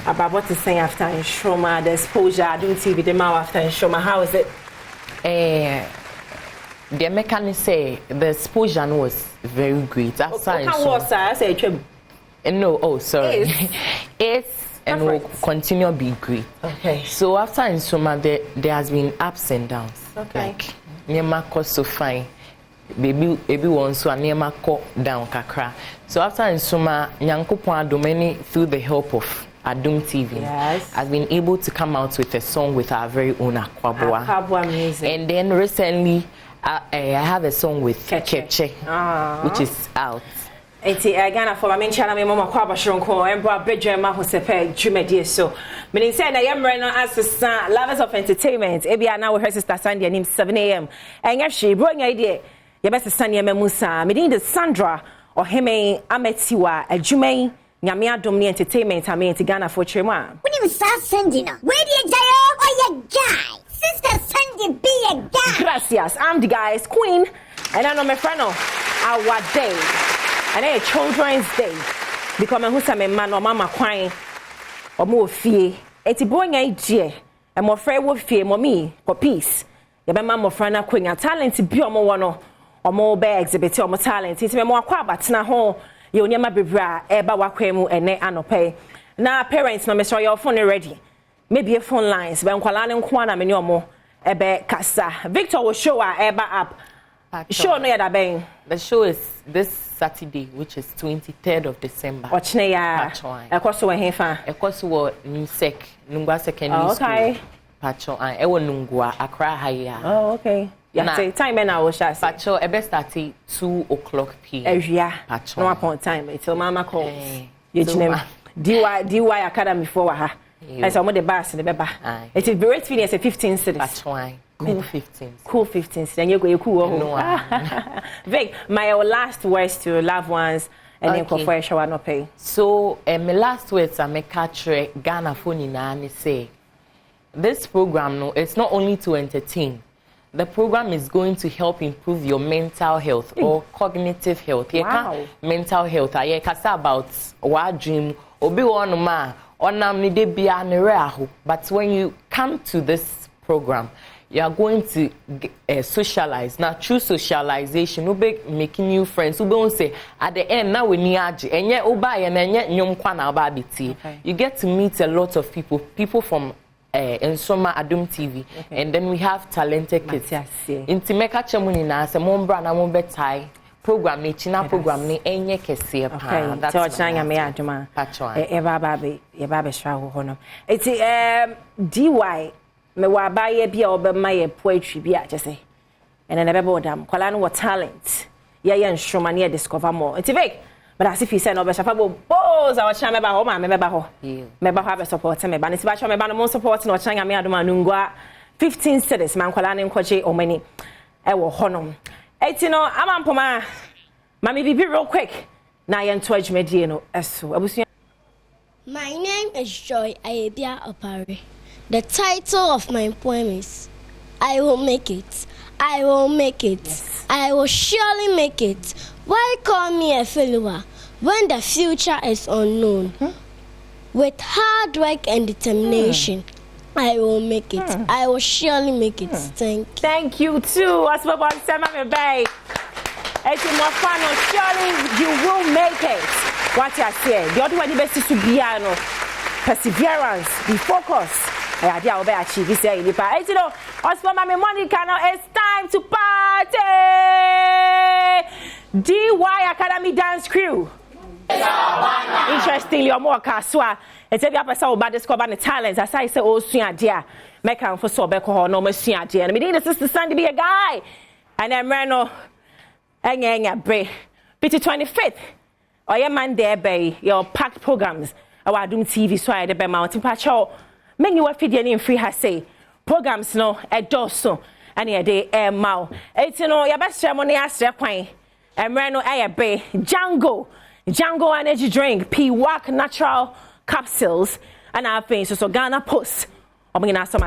About what to say after Shoma, the exposure, Adom TV, the mouth after Shoma. How is it? The mechanic say the exposure was very great. That's no, sorry. It's and will continue to be great. Okay. So after in summer, there has been ups and downs. Okay. Like Nema cost so fine. Baby one so Nema co down kakra. So after in summer, Nyankopon Adomeni through the help of Adom TV has been able to come out with a song with our very own Akwaboa music. And then recently, I have a song with Keche, which is out. Eti Ghana for my channel me mama kwa bashronko embra Badwam Ahosepe dwumedie so meaning say na yemre no assistant lovers of entertainment e bia na we her sister Sunday nim 7 a.m. enya hwe bro nya ide ye best Sunday memusa me din de Sandra Oheme Ametiwa adwuman nyame adom ne entertainment ame enti Ghana for tremu a we sa Sunday no we dey jayo oye guy sister Sunday be a guy. Gracias, I'm the guy's queen and I know my friend our day. And a children's day because who say man or mama kwan or more fee eti boy idea and more free wo fee mommy for peace ye be mama friend na kwenya talent bi omo wono omo be exhibit omo talent iti me mo akwa abatena ho ye onyema bebra e ba wakwa mu ene anope na parents no me so your phone ready maybe a phone lines be nkwala ne nko na me ne omo e be kasa Victor will show our eba up show no yada ben. The show is this Saturday, which is 23rd of December. Ochne ya. Ekoso we hefa. Ekoso wo Nusek, Nungwa Secondary School. Okay. Pacho and ewo Nungwa Accra High. Oh, okay. Yeah, say time na wo sha say. Pacho ebe start 2:00 p.m. Ewia. Pacho. No upon time until mama calls. You know. DY Academy for wa ha. I say mo the bus the beba. It is very finish 15 cities. Pacho. Cool 15. Cool 15. Then you go cool. No. Vic, my last words to loved ones and then for a shower no pay. So, my last words I make catch Ghana phone and say this program no, it's not only to entertain. The program is going to help improve your mental health or cognitive health. Wow. Mental health. I kasa about what dream obi one ma onam ni de bia ne reaho. But when you come to this program, you are going to socialize. Now, through socialization, we'll be making new friends. We'll be say at the end now we need and yet you get to meet a lot of people from Nsoma Adom TV, and then we have talented kids. Intimeka chemuni na se mombra na mombe tai program ni china program ni enye kese pa. That's so chanya me aduma. E baba shwa ho hono. Eti DY me wa baye bia obema poetry bia just and then ebe bodam kwala no what talent ye nshoma na discover more enti Vic but as if you say no be shafa bo our chama me ba ho ma me ba ho me ba ho be support me ba nti ba chama me ba no support no chanya me adoma nungwa 15 cities man kwala ne nkwaje omani e wo honom enti no amampoma ma me bibi real quick na ye nto adwumadie no eso abusu. My name is Joy Ayebia Opare. The title of my poem is I Will Make It. I will make it. Yes. I will surely make it. Why call me a failure when the future is unknown? With hard work and determination, I will make it. I will surely make it. Thank you too. As my boss said, my baby. It's more fun. Surely you will make it. What I say, the other one is to be perseverance, be focused. I will be achieved this year. You know, also my Monica, now it's time to party. DY Academy Dance Crew. Interestingly, or more Kaswa. It's every episode about discovering the talents. As I say, oh, soon, dear. Make him for so back or no, Monsieur, dear. And we need a sister son to be a guy. And then Reno, and Bray. Pity 25th. Or your man there, bay, your packed programs. Our Adom TV, so I the mountain patrol. Many were feeding in free has say programs no a doso and a day air mouth. It's no your best ceremony as their quine and Reno air bay Django energy drink P-Wack natural capsules and our face so Ghana post. I'm going to ask some